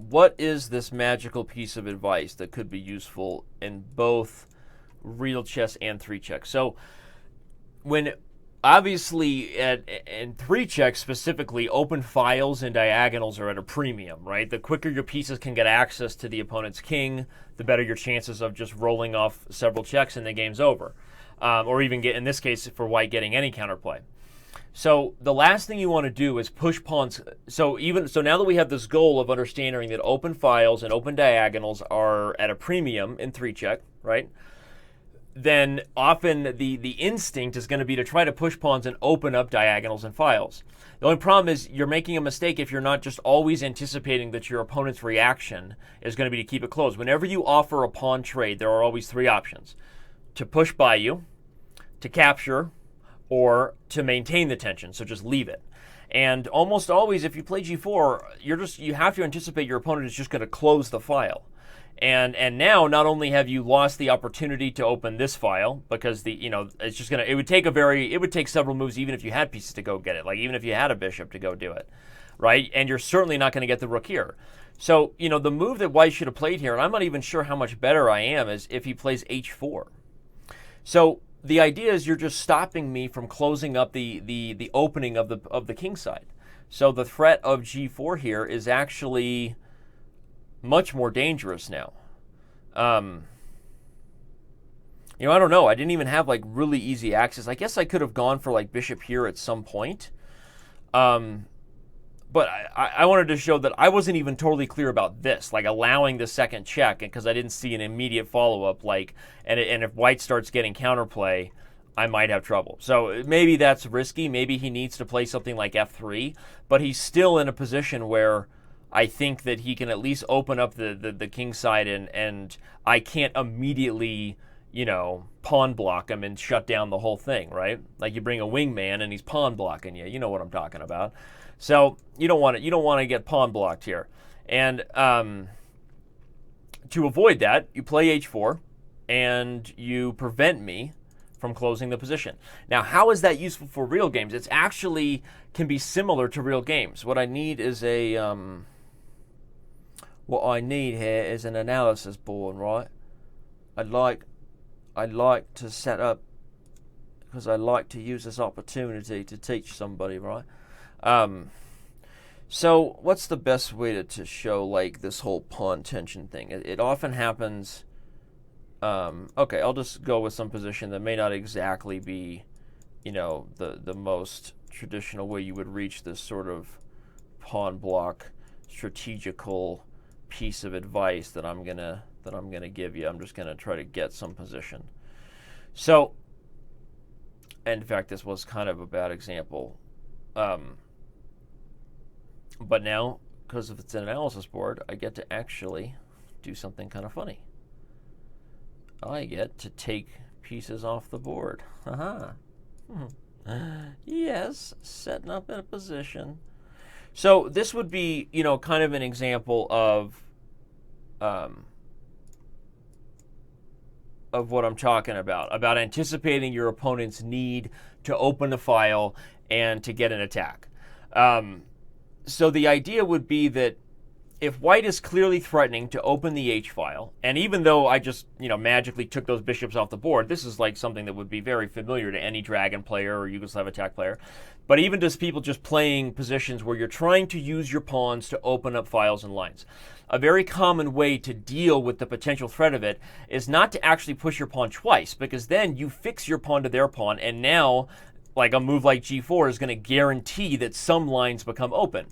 what is this magical piece of advice that could be useful in both real chess and 3-check? So when obviously in 3-check specifically, open files and diagonals are at a premium, right? The quicker your pieces can get access to the opponent's king, the better your chances of just rolling off several checks and the game's over. Or even in this case, for white, getting any counterplay. So the last thing you want to do is push pawns. So now that we have this goal of understanding that open files and open diagonals are at a premium in 3-check, right? Then often the instinct is going to be to try to push pawns and open up diagonals and files. The only problem is you're making a mistake if you're not just always anticipating that your opponent's reaction is going to be to keep it closed. Whenever you offer a pawn trade, there are always 3 options: to push by you, to capture, or to maintain the tension, so just leave it. And almost always, if you play g4, you have to anticipate your opponent is just going to close the file. And now not only have you lost the opportunity to open this file, because it's just it would take several moves even if you had pieces to go get it, like even if you had a bishop to go do it, right? And you're certainly not going to get the rook here. So the move that white should have played here, and I'm not even sure how much better I am, is if he plays h4. So the idea is you're just stopping me from closing up the opening of the king side. So the threat of g4 here is actually much more dangerous now. I don't know. I didn't even have like really easy access. I guess I could have gone for like bishop here at some point. But I wanted to show that I wasn't even totally clear about this, like allowing the second check, because I didn't see an immediate follow-up. And if white starts getting counterplay, I might have trouble. So maybe that's risky. Maybe he needs to play something like f3, but he's still in a position where I think that he can at least open up the king side, and I can't immediately, pawn block him and shut down the whole thing, right? Like you bring a wingman and he's pawn blocking you. You know what I'm talking about. So you don't want to get pawn blocked here. And to avoid that, you play h4 and you prevent me from closing the position. Now, how is that useful for real games? It's actually can be similar to real games. What I need is what I need here is an analysis board, right? I'd like to set up, because I like to use this opportunity to teach somebody, right? So what's the best way to show like this whole pawn tension thing? It often happens. Okay, I'll just go with some position that may not exactly be, the most traditional way you would reach this sort of pawn block strategical piece of advice that I'm gonna give you. I'm just gonna try to get some position. So, in fact, this was kind of a bad example. But now, because if it's an analysis board, I get to actually do something kind of funny. I get to take pieces off the board. Haha. Yes, setting up in a position. So this would be, kind of an example of what I'm talking about anticipating your opponent's need to open the file and to get an attack. So the idea would be that if white is clearly threatening to open the H file, and even though I just, magically took those bishops off the board, this is like something that would be very familiar to any Dragon player or Yugoslav attack player, but even to people just playing positions where you're trying to use your pawns to open up files and lines. A very common way to deal with the potential threat of it is not to actually push your pawn twice, because then you fix your pawn to their pawn, and now, like a move like g4 is going to guarantee that some lines become open,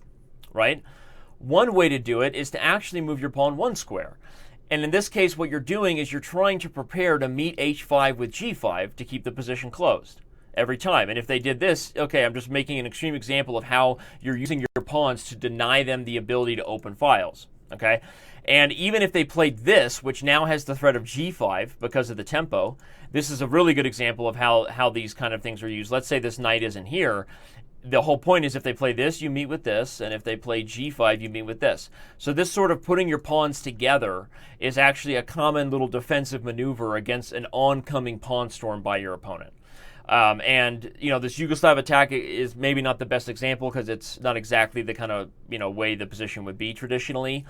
right? One way to do it is to actually move your pawn one square. And in this case, what you're doing is you're trying to prepare to meet h5 with g5 to keep the position closed every time. And if they did this, okay, I'm just making an extreme example of how you're using your pawns to deny them the ability to open files, okay? And even if they played this, which now has the threat of g5 because of the tempo, this is a really good example of how these kind of things are used. Let's say this knight isn't here. The whole point is if they play this, you meet with this, and if they play g5, you meet with this. So this sort of putting your pawns together is actually a common little defensive maneuver against an oncoming pawn storm by your opponent. And this Yugoslav attack is maybe not the best example because it's not exactly the kind of way the position would be traditionally.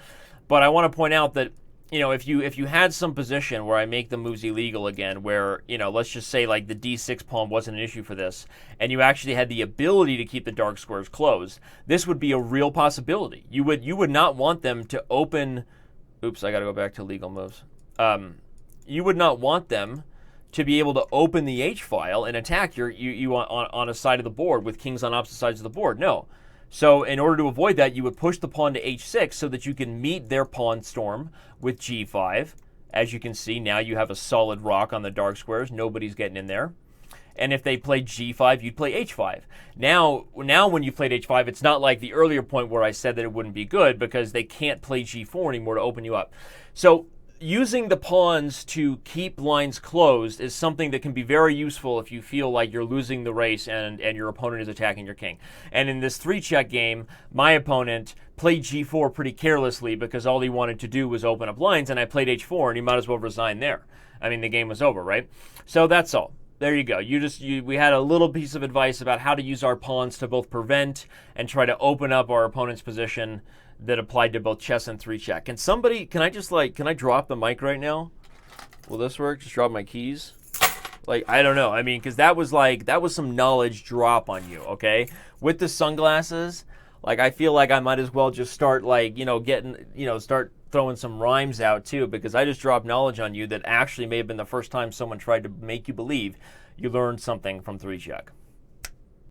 But I want to point out that, if you had some position where I make the moves illegal again, where, let's just say like the d6 pawn wasn't an issue for this, and you actually had the ability to keep the dark squares closed, this would be a real possibility. You would not want them to open. Oops, I got to go back to legal moves. You would not want them to be able to open the H file and attack you on a side of the board with kings on opposite sides of the board. No. So in order to avoid that, you would push the pawn to h6 so that you can meet their pawn storm with g5. As you can see, now you have a solid rock on the dark squares. Nobody's getting in there. And if they played g5, you'd play h5. Now when you played h5, it's not like the earlier point where I said that it wouldn't be good, because they can't play g4 anymore to open you up. So using the pawns to keep lines closed is something that can be very useful if you feel like you're losing the race and your opponent is attacking your king. And in this 3-check game, my opponent played g4 pretty carelessly because all he wanted to do was open up lines, and I played h4, and he might as well resign there. I mean, the game was over, right? So that's all. There you go. We had a little piece of advice about how to use our pawns to both prevent and try to open up our opponent's position that applied to both chess and 3-check. Can I drop the mic right now? Will this work? Just drop my keys? I don't know. I mean, because that was some knowledge drop on you, okay? With the sunglasses, I feel like I might as well just start start throwing some rhymes out too, because I just dropped knowledge on you that actually may have been the first time someone tried to make you believe you learned something from 3-check.